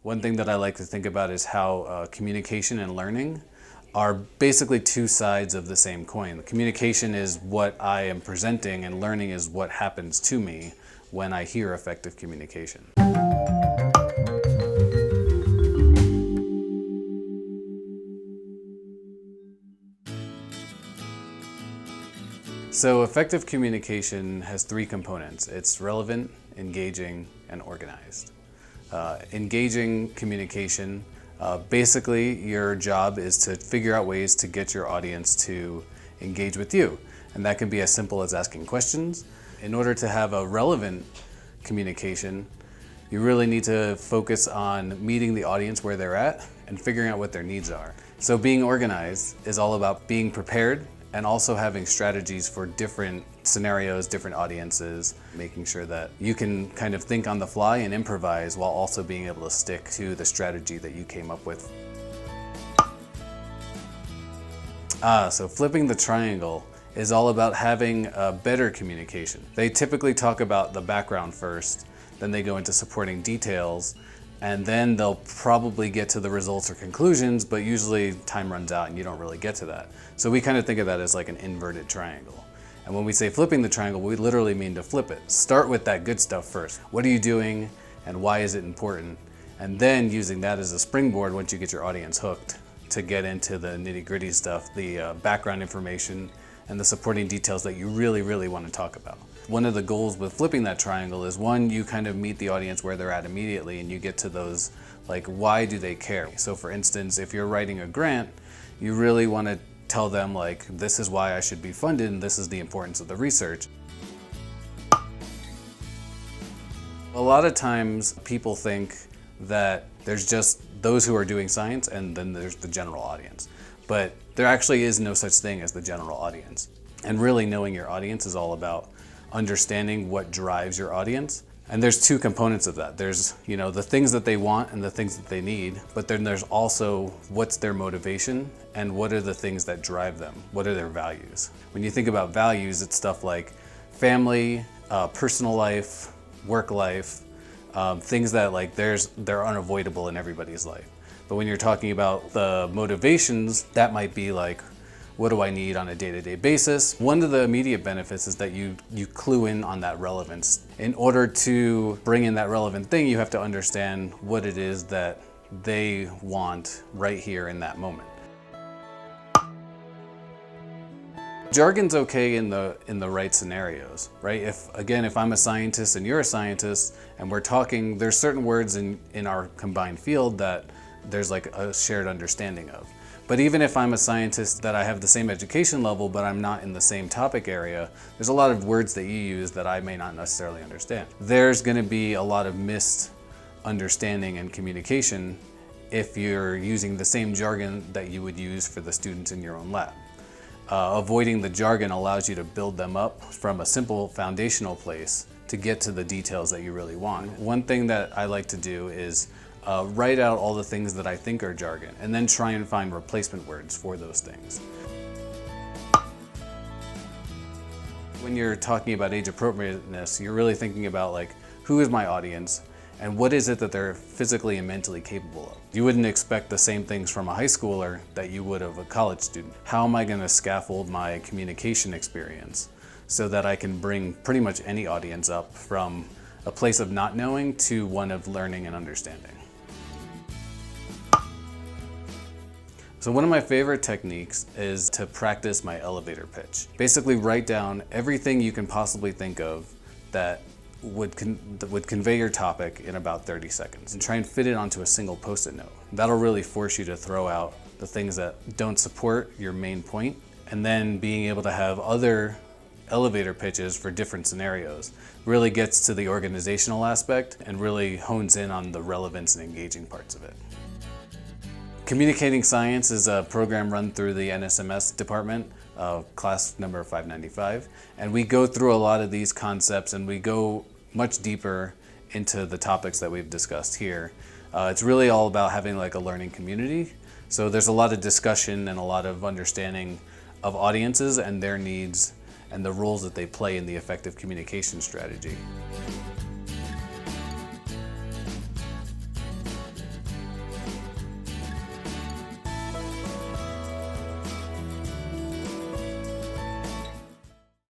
One thing that I like to think about is how communication and learning are basically two sides of the same coin. Communication is what I am presenting, and learning is what happens to me when I hear effective communication. So effective communication has three components. It's relevant, engaging, and organized. Engaging communication, basically your job is to figure out ways to get your audience to engage with you. And that can be as simple as asking questions. In order to have a relevant communication, you really need to focus on meeting the audience where they're at and figuring out what their needs are. So being organized is all about being prepared and also having strategies for different scenarios, different audiences, making sure that you can kind of think on the fly and improvise while also being able to stick to the strategy that you came up with. So flipping the triangle is all about having a better communication. They typically talk about the background first, then they go into supporting details, and then they'll probably get to the results or conclusions, but usually time runs out and you don't really get to that. So we kind of think of that as like an inverted triangle. And when we say flipping the triangle, we literally mean to flip it. Start with that good stuff first. What are you doing and why is it important? And then using that as a springboard once you get your audience hooked to get into the nitty-gritty stuff, the background information and the supporting details that you really, really want to talk about. One of the goals with flipping that triangle is, one, you kind of meet the audience where they're at immediately and you get to those, like, why do they care? So for instance, if you're writing a grant, you really want to tell them, like, this is why I should be funded and this is the importance of the research. A lot of times people think that there's just those who are doing science and then there's the general audience. But there actually is no such thing as the general audience. And really knowing your audience is all about understanding what drives your audience. And there's two components of that. There's, the things that they want and the things that they need, but then there's also what's their motivation and what are the things that drive them? What are their values? When you think about values, it's stuff like family, personal life, work life, things that they're unavoidable in everybody's life. But when you're talking about the motivations, that might be like, what do I need on a day-to-day basis? One of the immediate benefits is that you clue in on that relevance. In order to bring in that relevant thing, you have to understand what it is that they want right here in that moment. Jargon's okay in the right scenarios, right? If I'm a scientist and you're a scientist and we're talking, there's certain words in our combined field that there's like a shared understanding of. But even if I'm a scientist that I have the same education level, but I'm not in the same topic area, there's a lot of words that you use that I may not necessarily understand. There's gonna be a lot of missed understanding and communication if you're using the same jargon that you would use for the students in your own lab. Avoiding the jargon allows you to build them up from a simple foundational place to get to the details that you really want. One thing that I like to do is write out all the things that I think are jargon and then try and find replacement words for those things. When you're talking about age appropriateness, you're really thinking about like, who is my audience and what is it that they're physically and mentally capable of? You wouldn't expect the same things from a high schooler that you would of a college student. How am I going to scaffold my communication experience so that I can bring pretty much any audience up from a place of not knowing to one of learning and understanding? So one of my favorite techniques is to practice my elevator pitch. Basically write down everything you can possibly think of that would convey your topic in about 30 seconds and try and fit it onto a single post-it note. That'll really force you to throw out the things that don't support your main point, and then being able to have other elevator pitches for different scenarios really gets to the organizational aspect and really hones in on the relevance and engaging parts of it. Communicating Science is a program run through the NSMS department, class number 595, and we go through a lot of these concepts and we go much deeper into the topics that we've discussed here. It's really all about having like a learning community. So there's a lot of discussion and a lot of understanding of audiences and their needs and the roles that they play in the effective communication strategy.